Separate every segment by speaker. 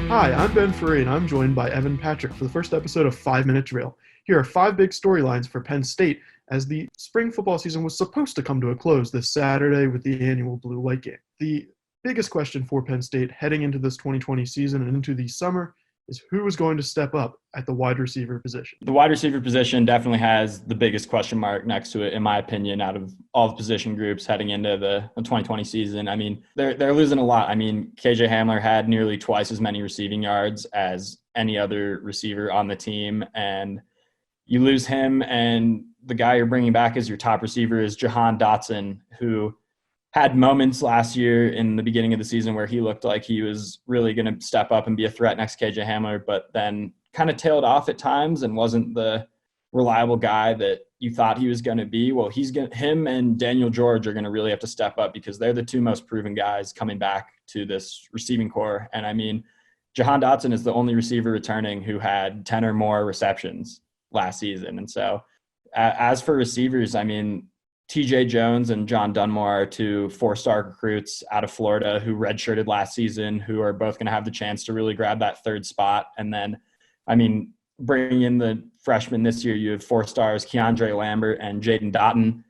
Speaker 1: Hi, I'm Ben Furry, and I'm joined by Evan Patrick for the first episode of 5 Minute Drill. Here are five big storylines for Penn State as the spring football season was supposed to come to a close this Saturday with the annual Blue-White game. The biggest question for Penn State heading into this 2020 season and into the summer is who is going to step up at the wide receiver position.
Speaker 2: The wide receiver position definitely has the biggest question mark next to it, in my opinion, out of all the position groups heading into the 2020 season. I mean, they're losing a lot. I mean, KJ Hamler had nearly twice as many receiving yards as any other receiver on the team, and you lose him, and the guy you're bringing back as your top receiver is Jahan Dotson, who had moments last year in the beginning of the season where he looked like he was really going to step up and be a threat next to KJ Hamler, but then kind of tailed off at times and wasn't the reliable guy that you thought he was going to be. Well, him and Daniel George are going to really have to step up because they're the two most proven guys coming back to this receiving core. And I mean, Jahan Dotson is the only receiver returning who had 10 or more receptions last season. And so as for receivers, I mean, TJ Jones and John Dunmore are two four-star recruits out of Florida who redshirted last season, who are both going to have the chance to really grab that third spot. And then, I mean, bringing in the freshmen this year, you have four stars, Keandre Lambert and Jaden Dotton.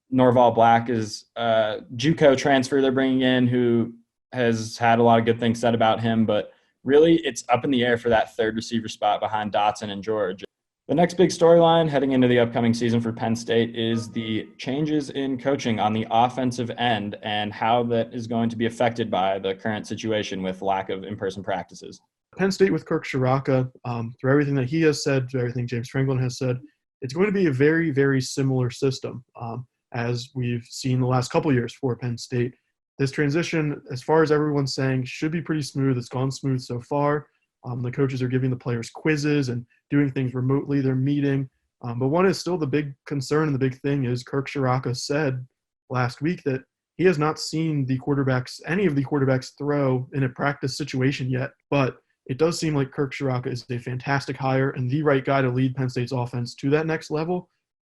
Speaker 2: Norval Black is a JUCO transfer they're bringing in who has had a lot of good things said about him, but really it's up in the air for that third receiver spot behind Dotson and George. The next big storyline heading into the upcoming season for Penn State is the changes in coaching on the offensive end and how that is going to be affected by the current situation with lack of in-person practices.
Speaker 1: Penn State with Kirk Ciarrocca, through everything that he has said, through everything James Franklin has said, it's going to be a very, very similar system as we've seen the last couple years for Penn State. This transition, as far as everyone's saying, should be pretty smooth. It's gone smooth so far. The coaches are giving the players quizzes and doing things remotely. They're meeting. But one is still the big concern and the big thing is Kirk Ciarrocca said last week that he has not seen any of the quarterbacks throw in a practice situation yet. But it does seem like Kirk Ciarrocca is a fantastic hire and the right guy to lead Penn State's offense to that next level.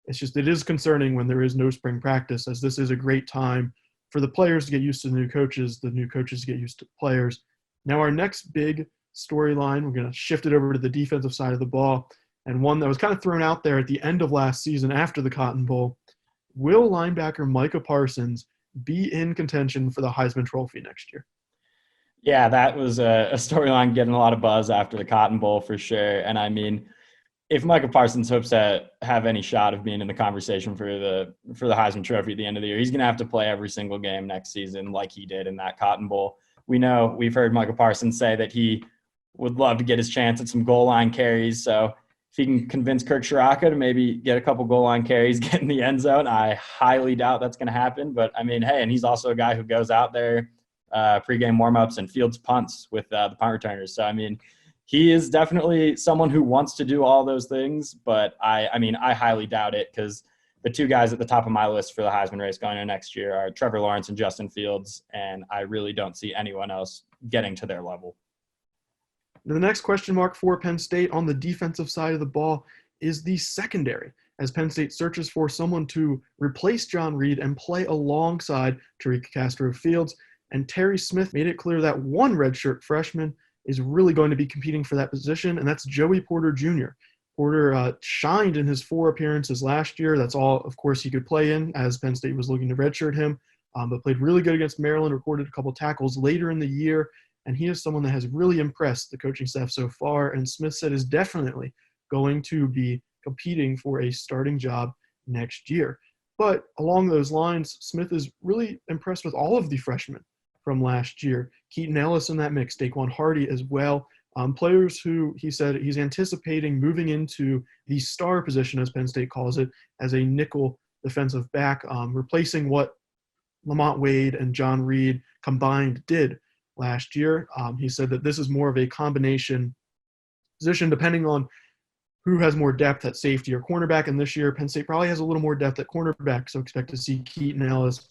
Speaker 1: It is concerning when there is no spring practice, as this is a great time for the players to get used to the new coaches to get used to players. Now our next big storyline, we're going to shift it over to the defensive side of the ball, and one that was kind of thrown out there at the end of last season after the Cotton Bowl. Will linebacker Micah Parsons be in contention for the Heisman Trophy next year?
Speaker 2: Yeah, that was a storyline getting a lot of buzz after the Cotton Bowl for sure. And I mean, if Micah Parsons hopes to have any shot of being in the conversation for the Heisman Trophy at the end of the year, he's going to have to play every single game next season like he did in that Cotton Bowl. We've heard Micah Parsons say that he would love to get his chance at some goal line carries. So if he can convince Kirk Ciarrocca to maybe get a couple goal line carries, get in the end zone, I highly doubt that's going to happen. But I mean, hey, and he's also a guy who goes out there pregame warmups and fields punts with the punt returners. So, I mean, he is definitely someone who wants to do all those things, but I highly doubt it because the two guys at the top of my list for the Heisman race going into next year are Trevor Lawrence and Justin Fields, and I really don't see anyone else getting to their level.
Speaker 1: The next question mark for Penn State on the defensive side of the ball is the secondary, as Penn State searches for someone to replace John Reed and play alongside Tariq Castro-Fields. And Terry Smith made it clear that one redshirt freshman is really going to be competing for that position, and that's Joey Porter Jr. Porter shined in his 4 appearances last year. That's all, of course, he could play in, as Penn State was looking to redshirt him, but played really good against Maryland, recorded a couple tackles later in the year, and he is someone that has really impressed the coaching staff so far, and Smith said is definitely going to be competing for a starting job next year. But along those lines, Smith is really impressed with all of the freshmen from last year. Keaton Ellis in that mix, Daquan Hardy as well. Players who he said he's anticipating moving into the star position, as Penn State calls it, as a nickel defensive back, replacing what Lamont Wade and John Reed combined did last year. He said that this is more of a combination position depending on who has more depth at safety or cornerback. And this year, Penn State probably has a little more depth at cornerback, so expect to see Keaton Ellis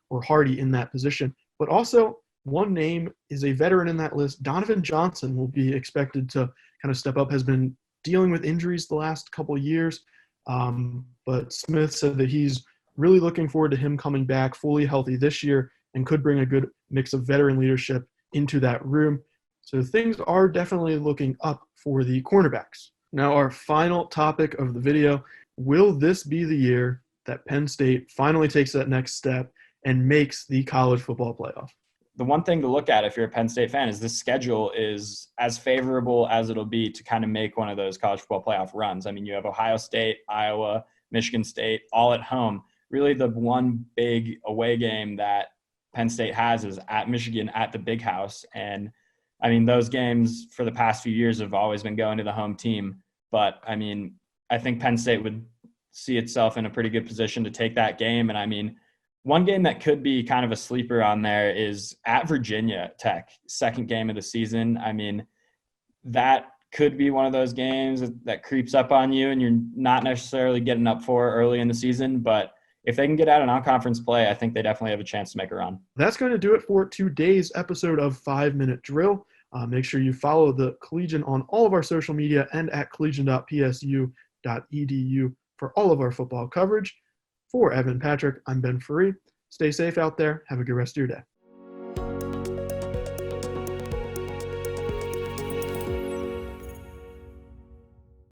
Speaker 1: or Hardy in that position. But also, one name is a veteran in that list. Donovan Johnson will be expected to kind of step up, has been dealing with injuries the last couple of years. But Smith said that he's really looking forward to him coming back fully healthy this year and could bring a good mix of veteran leadership into that room. So things are definitely looking up for the cornerbacks. Now, our final topic of the video, will this be the year that Penn State finally takes that next step and makes the college football playoff?
Speaker 2: The one thing to look at if you're a Penn State fan is this schedule is as favorable as it'll be to kind of make one of those college football playoff runs. I mean, you have Ohio State, Iowa, Michigan State, all at home. Really the one big away game that Penn State has is at Michigan at the Big House. And I mean, those games for the past few years have always been going to the home team. But I mean, I think Penn State would see itself in a pretty good position to take that game. And I mean, one game that could be kind of a sleeper on there is at Virginia Tech, second game of the season. I mean, that could be one of those games that creeps up on you and you're not necessarily getting up for early in the season. But if they can get out an on-conference play, I think they definitely have a chance to make a run.
Speaker 1: That's going to do it for today's episode of 5 Minute Drill. Make sure you follow the Collegian on all of our social media and at collegian.psu.edu for all of our football coverage. For Evan Patrick, I'm Ben Faree. Stay safe out there. Have a good rest of your day.